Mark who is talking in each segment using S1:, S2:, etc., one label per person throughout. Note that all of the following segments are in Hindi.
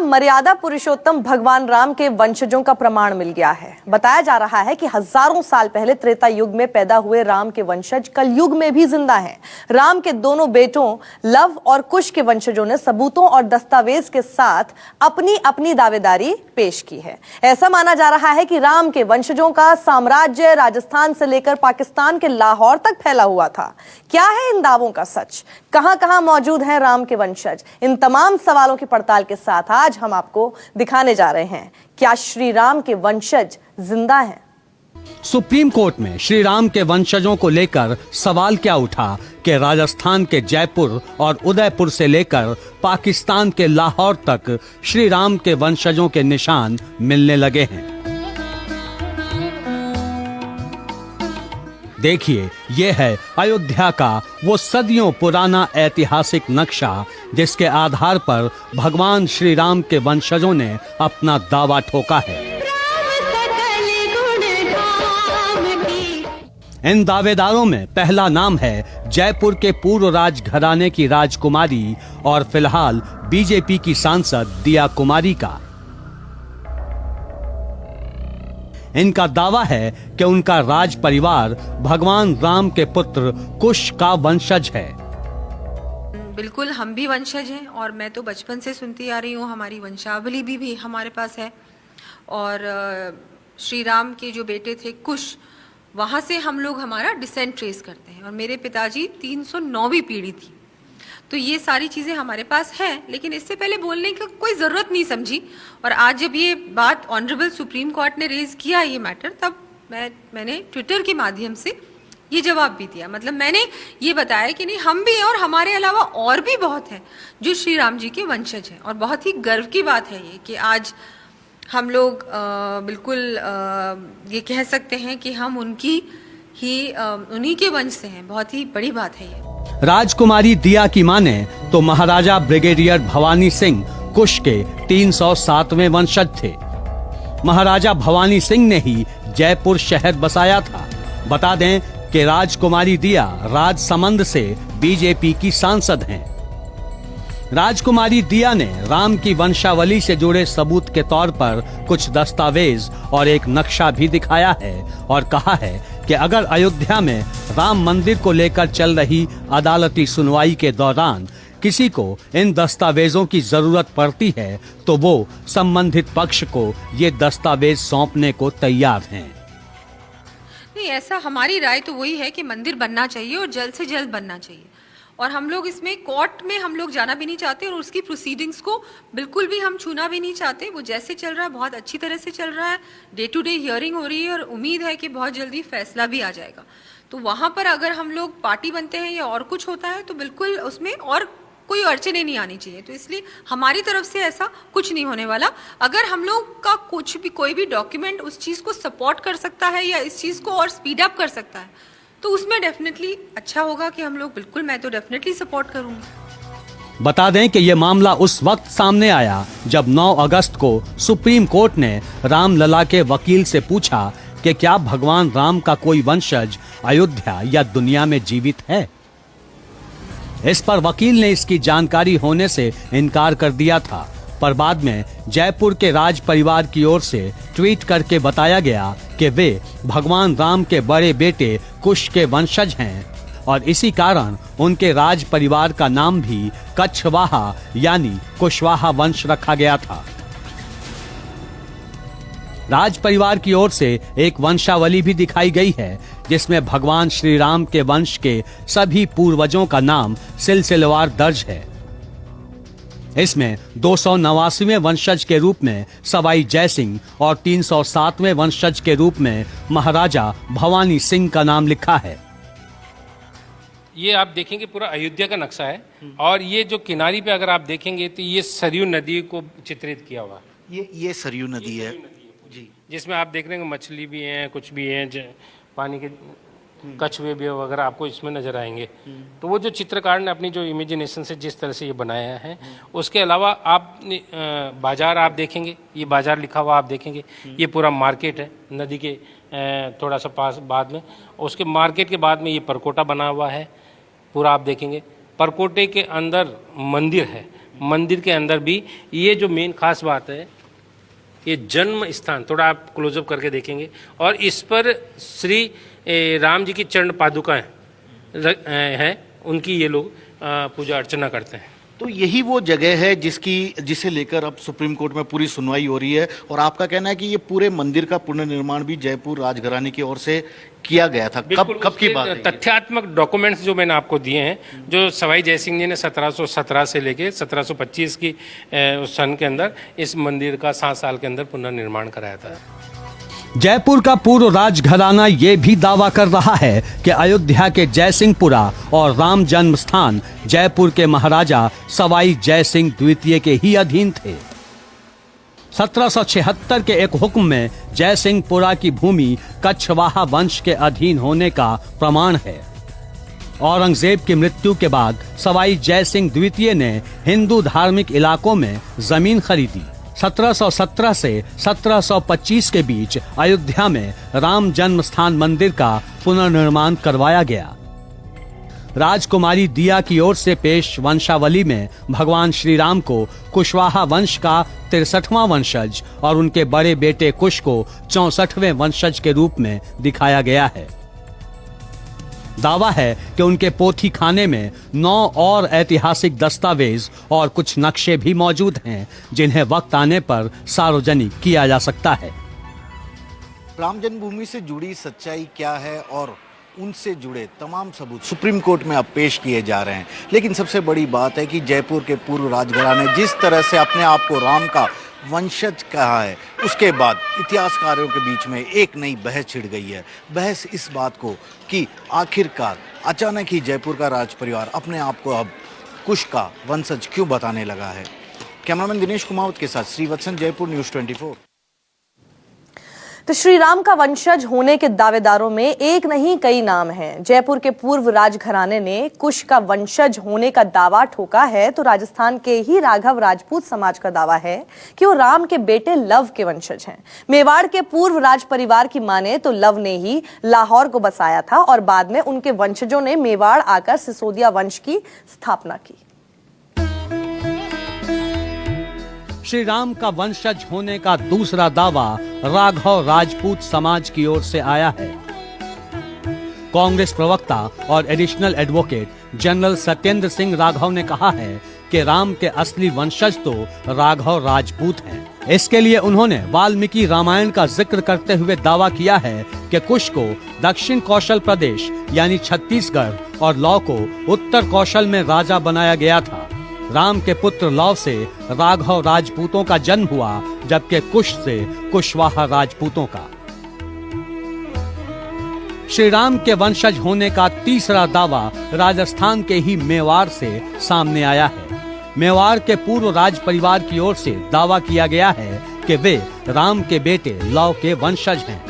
S1: मर्यादा पुरुषोत्तम भगवान राम के वंशजों का प्रमाण मिल गया है। बताया जा रहा है कि हजारों साल पहले त्रेता युग में पैदा हुए राम के वंशज कलयुग में भी जिंदा हैं। राम के दोनों बेटों लव और कुश के वंशजों ने सबूतों और दस्तावेज के साथ अपनी अपनी दावेदारी पेश की है। ऐसा माना जा रहा है कि राम के वंशजों का साम्राज्य राजस्थान से लेकर पाकिस्तान के लाहौर तक फैला हुआ था। क्या है इन दावों का सच? कहां कहां मौजूद हैं राम के वंशज? इन तमाम सवालों की पड़ताल के साथ आज हम आपको दिखाने जा रहे हैं, क्या श्री राम के वंशज जिंदा हैं?
S2: सुप्रीम कोर्ट में श्री राम के वंशजों को लेकर सवाल क्या उठा कि राजस्थान के जयपुर और उदयपुर से लेकर पाकिस्तान के लाहौर तक श्री राम के वंशजों के निशान मिलने लगे हैं। देखिए, ये है अयोध्या का वो सदियों पुराना ऐतिहासिक नक्शा जिसके आधार पर भगवान श्री राम के वंशजों ने अपना दावा ठोका है। इन दावेदारों में पहला नाम है जयपुर के पूर्व राजघराने की राजकुमारी और फिलहाल बीजेपी की सांसद दिया कुमारी का। इनका दावा है कि उनका राज परिवार भगवान राम के पुत्र कुश का वंशज है।
S3: बिल्कुल, हम भी वंशज हैं और मैं तो बचपन से सुनती आ रही हूँ, हमारी वंशावली भी हमारे पास है। और श्री राम के जो बेटे थे कुश, वहाँ से हम लोग हमारा डिसेंट ट्रेस करते हैं और मेरे पिताजी 309वीं पीढ़ी थी। तो ये सारी चीज़ें हमारे पास है, लेकिन इससे पहले बोलने की कोई ज़रूरत नहीं समझी। और आज जब ये बात ऑनरेबल सुप्रीम कोर्ट ने रेज किया ये मैटर, तब मैंने ट्विटर के माध्यम से ये जवाब भी दिया। मतलब मैंने ये बताया कि नहीं, हम भी हैं और हमारे अलावा और भी बहुत हैं जो श्री राम जी के वंशज हैं। और बहुत ही गर्व की बात है ये कि आज हम लोग बिल्कुल ये कह सकते हैं कि हम उन्हीं के वंश से हैं। बहुत ही बड़ी बात है ये।
S2: राजकुमारी दिया की माने तो महाराजा ब्रिगेडियर भवानी सिंह कुश के 307वें वंशज थे। महाराजा भवानी सिंह ने ही जयपुर शहर बसाया था। बता दें कि राजकुमारी दिया राजसमंद से बीजेपी की सांसद हैं। राजकुमारी दिया ने राम की वंशावली से जुड़े सबूत के तौर पर कुछ दस्तावेज और एक नक्शा भी दिखाया है और कहा है कि अगर अयोध्या में राम मंदिर को लेकर चल रही अदालती सुनवाई के दौरान किसी को इन दस्तावेजों की जरूरत पड़ती है तो वो संबंधित पक्ष को ये दस्तावेज सौंपने को तैयार हैं।
S3: नहीं, ऐसा हमारी राय तो वही है कि मंदिर बनना चाहिए और जल्द से जल्द बनना चाहिए। और हम लोग इसमें कोर्ट में हम लोग जाना भी नहीं चाहते और उसकी प्रोसीडिंग्स को बिल्कुल भी हम छूना भी नहीं चाहते। वो जैसे चल रहा है बहुत अच्छी तरह से चल रहा है। डे टू डे हियरिंग हो रही है और उम्मीद है कि बहुत जल्दी फैसला भी आ जाएगा। तो वहाँ पर अगर हम लोग पार्टी बनते हैं या और कुछ होता है तो बिल्कुल उसमें और कोई अड़चने नहीं आनी चाहिए। तो इसलिए हमारी तरफ से ऐसा कुछ नहीं होने वाला। अगर हम लोग का कोई भी डॉक्यूमेंट उस चीज़ को सपोर्ट कर सकता है या इस चीज़ को और स्पीड अप कर सकता है तो उसमें डेफिनेटली अच्छा होगा कि हम लोग बिल्कुल, मैं तो डेफिनेटली सपोर्ट करूंगी।
S2: बता दें कि यह मामला उस वक्त सामने आया जब 9 अगस्त को सुप्रीम कोर्ट ने रामलला के वकील से पूछा कि क्या भगवान राम का कोई वंशज अयोध्या या दुनिया में जीवित है। इस पर वकील ने इसकी जानकारी होने से इनकार कर दिया था, पर बाद में जयपुर के राज परिवार की ओर से ट्वीट करके बताया गया कि वे भगवान राम के बड़े बेटे कुश के वंशज हैं और इसी कारण उनके राज परिवार का नाम भी कछवाहा यानी कुशवाहा वंश रखा गया था। राज परिवार की ओर से एक वंशावली भी दिखाई गई है जिसमें भगवान श्री राम के वंश के सभी पूर्वजों का नाम सिलसिलेवार दर्ज है। इसमें 289वें वंशज के रूप में सवाई जयसिंह और 307वें वंशज के रूप में महाराजा भवानी सिंह का नाम लिखा है।
S4: ये आप देखेंगे पूरा अयोध्या का नक्शा है और ये जो किनारी पे अगर आप देखेंगे तो ये सरयू नदी को चित्रित किया हुआ है।
S5: ये सरयू नदी है जी,
S4: जिसमें आप देख रहे हैं मछली भी हैं, कुछ भी हैं, पानी के कछुए भी वगैरह आपको इसमें नजर आएंगे। तो वो जो चित्रकार ने अपनी जो इमेजिनेशन से जिस तरह से ये बनाया है, उसके अलावा आप बाजार आप देखेंगे, ये बाजार लिखा हुआ आप देखेंगे, ये पूरा मार्केट है नदी के थोड़ा सा पास बाद में। उसके मार्केट के बाद में ये परकोटा बना हुआ है पूरा आप देखेंगे। परकोटे के अंदर मंदिर है, मंदिर के अंदर भी ये जो मेन खास बात है, ये जन्म स्थान, थोड़ा आप क्लोजअप करके देखेंगे, और इस पर श्री राम जी की चरण पादुकाएं हैं, उनकी ये लोग पूजा अर्चना करते हैं।
S5: तो यही वो जगह है जिसे लेकर अब सुप्रीम कोर्ट में पूरी सुनवाई हो रही है, और आपका कहना है कि ये पूरे मंदिर का पुनर्निर्माण भी जयपुर राजघराने की ओर से किया गया था। कब की बात है?
S4: तथ्यात्मक डॉक्यूमेंट्स जो मैंने आपको दिए हैं, जो सवाई जयसिंह जी ने 1717 से लेके 1725 की उस सन के अंदर इस मंदिर का 7 साल के अंदर पुनर्निर्माण कराया था।
S2: जयपुर का पूर्व राजघराना ये भी दावा कर रहा है कि अयोध्या के जयसिंहपुरा और राम जन्म स्थान जयपुर के महाराजा सवाई जयसिंह द्वितीय के ही अधीन थे। 1776 के एक हुक्म में जयसिंहपुरा की भूमि कछवाहा वंश के अधीन होने का प्रमाण है। औरंगजेब की मृत्यु के बाद सवाई जयसिंह द्वितीय ने हिंदू धार्मिक इलाकों में जमीन खरीदी। 1717 से 1725 के बीच अयोध्या में राम जन्म स्थान मंदिर का पुनर्निर्माण करवाया गया। राजकुमारी दिया की ओर से पेश वंशावली में भगवान श्री राम को कुशवाहा वंश का 63वां वंशज और उनके बड़े बेटे कुश को 64वें वंशज के रूप में दिखाया गया है। दावा है कि उनके पोथी खाने में 9 और ऐतिहासिक दस्तावेज और कुछ नक्शे भी मौजूद हैं, जिन्हें वक्त आने पर सार्वजनिक किया जा सकता है।
S5: राम जन्मभूमि से जुड़ी सच्चाई क्या है और उनसे जुड़े तमाम सबूत सुप्रीम कोर्ट में अब पेश किए जा रहे हैं। लेकिन सबसे बड़ी बात है कि जयपुर के पूर्व राजघराने जिस तरह से अपने आप को राम का वंशज कहा है, उसके बाद इतिहासकारों के बीच में एक नई बहस छिड़ गई है। बहस इस बात को कि आखिरकार अचानक ही जयपुर का राज परिवार अपने आप को अब कुश का वंशज क्यों बताने लगा है। कैमरामैन दिनेश कुमावत के साथ श्रीवत्सन, जयपुर, न्यूज़ 24।
S1: तो श्री राम का वंशज होने के दावेदारों में एक नहीं कई नाम हैं। जयपुर के पूर्व राजघराने ने कुश का वंशज होने का दावा ठोका है, तो राजस्थान के ही राघव राजपूत समाज का दावा है कि वो राम के बेटे लव के वंशज हैं। मेवाड़ के पूर्व राज परिवार की माने तो लव ने ही लाहौर को बसाया था और बाद में उनके वंशजों ने मेवाड़ आकर सिसोदिया वंश की स्थापना की।
S2: श्री राम का वंशज होने का दूसरा दावा राघव राजपूत समाज की ओर से आया है। कांग्रेस प्रवक्ता और additional advocate general Satyendra Singh Raghav ने कहा है कि राम के असली वंशज तो राघव राजपूत हैं। इसके लिए उन्होंने वाल्मीकि रामायण का जिक्र करते हुए दावा किया है कि कुश को दक्षिण कौशल प्रदेश यानी छत्तीसगढ़ और लौ को उत्तर कौशल में राजा बनाया गया था। राम के पुत्र लव से राघव राजपूतों का जन्म हुआ, जबकि कुश से कुशवाहा राजपूतों का। श्री राम के वंशज होने का तीसरा दावा राजस्थान के ही मेवाड़ से सामने आया है। मेवाड़ के पूर्व राज परिवार की ओर से दावा किया गया है कि वे राम के बेटे लव के वंशज हैं।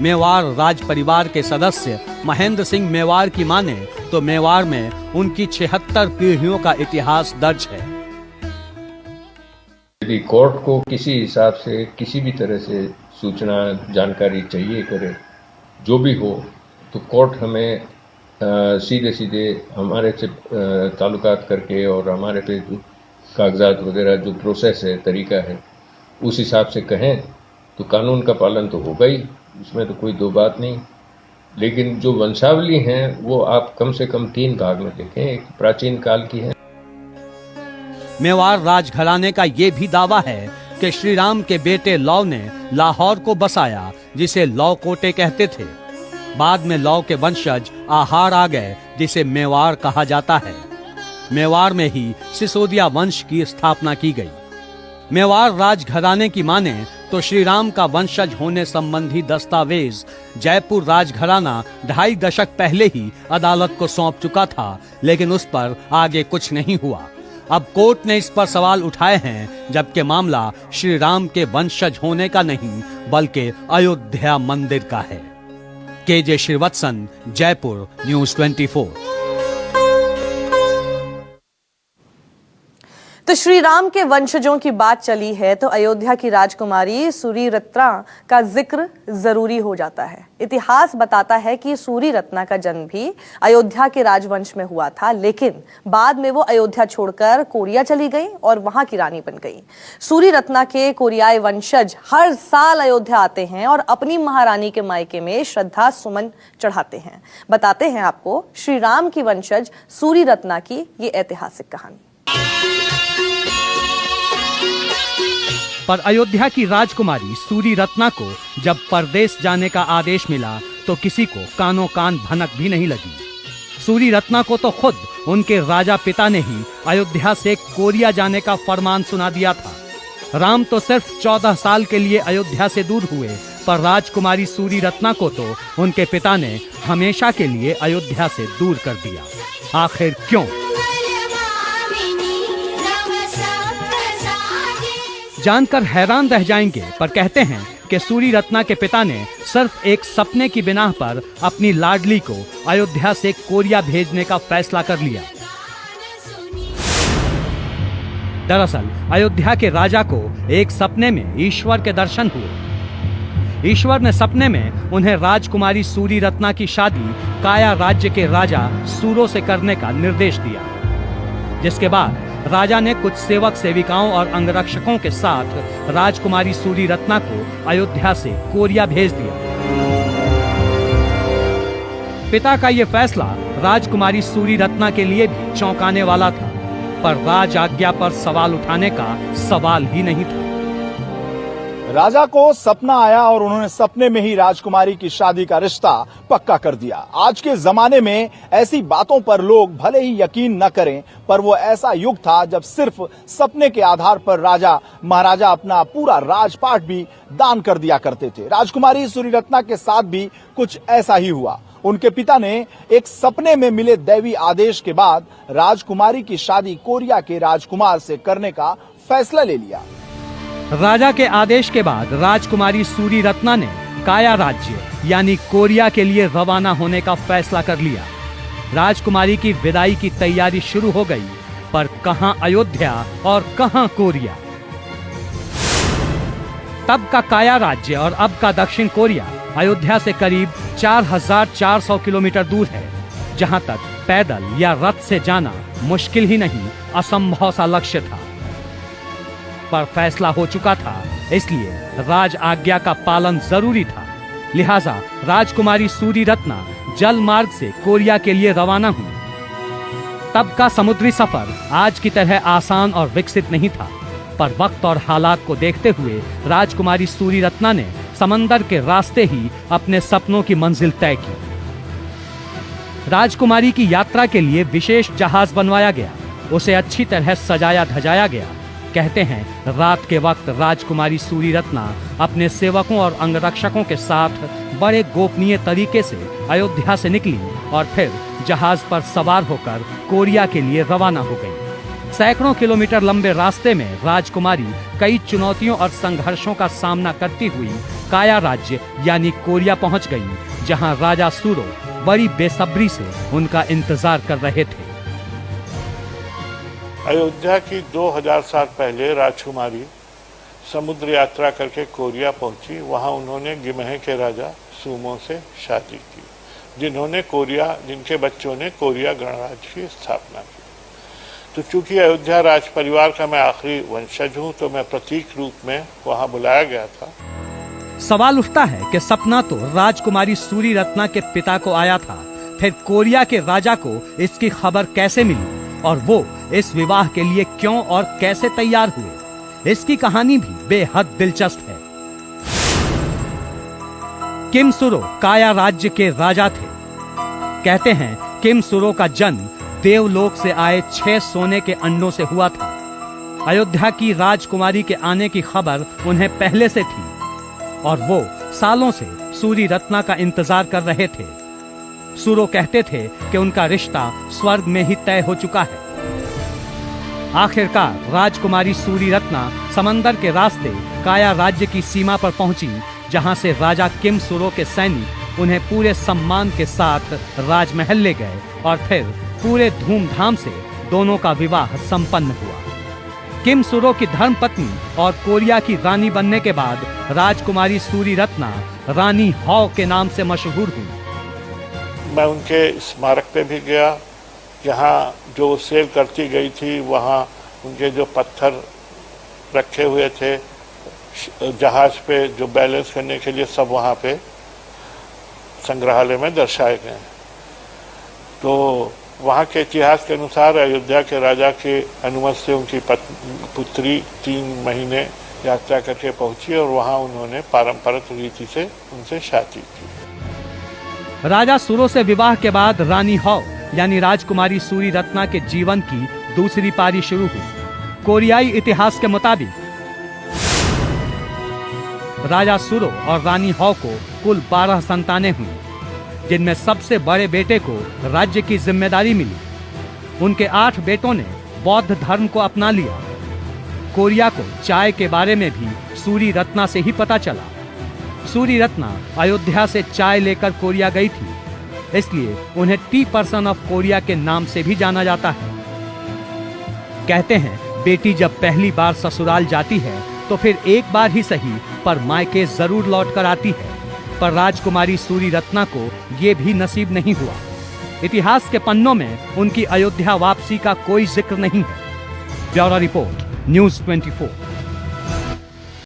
S2: मेवाड़ राज परिवार के सदस्य महेंद्र सिंह मेवाड़ की माने तो मेवाड़ में उनकी 76 पीढ़ियों का इतिहास दर्ज है।
S6: यदि कोर्ट को किसी हिसाब से किसी भी तरह से सूचना जानकारी चाहिए करे, जो भी हो, तो कोर्ट हमें सीधे सीधे हमारे से ताल्लुकात करके और हमारे पे कागजात वगैरह जो प्रोसेस है, तरीका है, उस हिसाब से कहें तो कानून का पालन तो होगा ही, उसमें तो कोई दो बात नहीं। लेकिन जो वंशावली हैं वो आप कम से कम 3 भाग में देखें। एक प्राचीन काल की है।
S2: मेवाड़ राजघराने का ये भी दावा है कि श्री राम के बेटे लव ने लाहौर को बसाया, जिसे लौ कोटे कहते थे। बाद में लौ के वंशज आहार आ गए, जिसे मेवाड़ कहा जाता है। मेवाड़ में ही सिसोदिया वंश की स्थापना की गई। मेवाड़ राजघराने की माने तो श्री राम का वंशज होने संबंधी दस्तावेज जयपुर राजघराना 2.5 दशक पहले ही अदालत को सौंप चुका था, लेकिन उस पर आगे कुछ नहीं हुआ। अब कोर्ट ने इस पर सवाल उठाए हैं, जबकि मामला श्री राम के वंशज होने का नहीं बल्कि अयोध्या मंदिर का है। केजे श्रीवत्सन, जयपुर, न्यूज़ 24।
S1: तो श्री राम के वंशजों की बात चली है तो अयोध्या की राजकुमारी सूरीरत्ना का जिक्र जरूरी हो जाता है। इतिहास बताता है कि सूरीरत्ना का जन्म भी अयोध्या के राजवंश में हुआ था, लेकिन बाद में वो अयोध्या छोड़कर कोरिया चली गई और वहां की रानी बन गई। सूरीरत्ना के कोरियाई वंशज हर साल अयोध्या आते हैं और अपनी महारानी के मायके में श्रद्धा सुमन चढ़ाते हैं। बताते हैं आपको श्री राम की वंशज सूरीरत्ना की ये ऐतिहासिक कहानी।
S2: पर अयोध्या की राजकुमारी सूरीरत्ना को जब परदेश जाने का आदेश मिला तो किसी को कानों कान भनक भी नहीं लगी। सूरीरत्ना को तो खुद उनके राजा पिता ने ही अयोध्या से कोरिया जाने का फरमान सुना दिया था। राम तो सिर्फ 14 साल के लिए अयोध्या से दूर हुए, पर राजकुमारी सूरीरत्ना को तो उनके पिता ने हमेशा के लिए अयोध्या से दूर कर दिया। आखिर क्यों? जानकर हैरान रह जाएंगे, पर कहते हैं कि सूरीरत्ना के पिता ने सिर्फ एक सपने की बिना पर अपनी लाडली को अयोध्या से कोरिया भेजने का फैसला कर लिया। दरअसल अयोध्या के राजा को एक सपने में ईश्वर के दर्शन हुए। ईश्वर ने सपने में उन्हें राजकुमारी सूरीरत्ना की शादी काया राज्य के राजा सूरो से करने का निर्देश दिया, जिसके बाद राजा ने कुछ सेवक सेविकाओं और अंगरक्षकों के साथ राजकुमारी सूरीरत्ना को अयोध्या से कोरिया भेज दिया। पिता का यह फैसला राजकुमारी सूरीरत्ना के लिए भी चौंकाने वाला था, पर राज आज्ञा पर सवाल उठाने का सवाल ही नहीं था।
S7: राजा को सपना आया और उन्होंने सपने में ही राजकुमारी की शादी का रिश्ता पक्का कर दिया। आज के जमाने में ऐसी बातों पर लोग भले ही यकीन न करें, पर वो ऐसा युग था जब सिर्फ सपने के आधार पर राजा महाराजा अपना पूरा राजपाट भी दान कर दिया करते थे। राजकुमारी सूरीरत्ना के साथ भी कुछ ऐसा ही हुआ। उनके पिता ने एक सपने में मिले दैवी आदेश के बाद राजकुमारी की शादी कोरिया के राजकुमार से करने का फैसला ले लिया।
S2: राजा के आदेश के बाद राजकुमारी सूरीरत्ना ने काया राज्य यानी कोरिया के लिए रवाना होने का फैसला कर लिया। राजकुमारी की विदाई की तैयारी शुरू हो गई, पर कहां अयोध्या और कहां कोरिया। तब का काया राज्य और अब का दक्षिण कोरिया अयोध्या से करीब 4400 किलोमीटर दूर है, जहां तक पैदल या रथ से जाना मुश्किल ही नहीं, असंभव सा लक्ष्य था। पर फैसला हो चुका था, इसलिए राज आज्ञा का पालन जरूरी था। लिहाजा राजकुमारी सूरीरत्ना जल मार्ग से कोरिया के लिए रवाना हुई। तब का समुद्री सफर आज की तरह आसान और विकसित नहीं था, पर वक्त और हालात को देखते हुए राजकुमारी सूरीरत्ना ने समंदर के रास्ते ही अपने सपनों की मंजिल तय की। राजकुमारी की यात्रा के लिए विशेष जहाज बनवाया गया, उसे अच्छी तरह सजाया धजाया गया। कहते हैं रात के वक्त राजकुमारी सूरीरत्ना अपने सेवकों और अंगरक्षकों के साथ बड़े गोपनीय तरीके से अयोध्या से निकली और फिर जहाज पर सवार होकर कोरिया के लिए रवाना हो गई। सैकड़ों किलोमीटर लंबे रास्ते में राजकुमारी कई चुनौतियों और संघर्षों का सामना करती हुई काया राज्य यानी कोरिया पहुंच गई, जहां राजा सूरो बड़ी बेसब्री से उनका इंतजार कर रहे थे।
S8: अयोध्या की 2000 साल पहले राजकुमारी समुद्र यात्रा करके कोरिया पहुंची। वहां उन्होंने गिमह के राजा सूमो से शादी की, जिनके बच्चों ने कोरिया गणराज्य की स्थापना की। तो चूंकि अयोध्या राज परिवार का मैं आखिरी वंशज हूं, तो मैं प्रतीक रूप में वहां बुलाया गया था।
S2: सवाल उठता है कि सपना तो राजकुमारी सूरीरत्ना के पिता को आया था, फिर कोरिया के राजा को इसकी खबर कैसे मिली और वो इस विवाह के लिए क्यों और कैसे तैयार हुए? इसकी कहानी भी बेहद दिलचस्प है। किम सुरो काया राज्य के राजा थे। कहते हैं किम सुरो का जन्म देवलोक से आए 6 सोने के अंडों से हुआ था। अयोध्या की राजकुमारी के आने की खबर उन्हें पहले से थी और वो सालों से सूरीरत्ना का इंतजार कर रहे थे। सूरो कहते थे कि उनका रिश्ता स्वर्ग में ही तय हो चुका है। आखिरकार राजकुमारी सूरीरत्ना समंदर के रास्ते काया राज्य की सीमा पर पहुंची, जहां से राजा किम सुरो के सैनिक उन्हें पूरे सम्मान के साथ राजमहल ले गए और फिर पूरे धूमधाम से दोनों का विवाह संपन्न हुआ। किम सुरो की धर्मपत्नी और कोरिया की रानी बनने के बाद राजकुमारी सूरी रत्ना रानी हॉ के नाम से मशहूर हुई।
S8: मैं उनके स्मारक पे भी गया, जहाँ जो सेल करती गई थी वहाँ उनके जो पत्थर रखे हुए थे जहाज पे जो बैलेंस करने के लिए, सब वहाँ पे संग्रहालय में दर्शाए गए हैं। तो वहाँ के इतिहास के अनुसार अयोध्या के राजा के अनुमति से उनकी पुत्री 3 महीने यात्रा करके पहुंची और वहाँ उन्होंने पारंपरिक रीति से उनसे शादी की।
S2: राजा सुरो से विवाह के बाद रानी हॉ यानी राजकुमारी सूरी रत्ना के जीवन की दूसरी पारी शुरू हुई। कोरियाई इतिहास के मुताबिक राजा सुरो और रानी हॉ को कुल 12 संतानें हुई, जिनमें सबसे बड़े बेटे को राज्य की जिम्मेदारी मिली। उनके 8 बेटों ने बौद्ध धर्म को अपना लिया। कोरिया को चाय के बारे में भी सूरी रत्ना से ही पता चला। सूरी रत्ना अयोध्या से चाय लेकर कोरिया गई थी, इसलिए उन्हें टी पर्सन ऑफ कोरिया के नाम से भी जाना जाता है। कहते हैं बेटी जब पहली बार ससुराल जाती है तो फिर एक बार ही सही पर मायके जरूर लौट कर आती है, पर राजकुमारी सूरी रत्ना को ये भी नसीब नहीं हुआ। इतिहास के पन्नों में उनकी अयोध्या वापसी का कोई जिक्र नहीं है। Bureau report, news 24।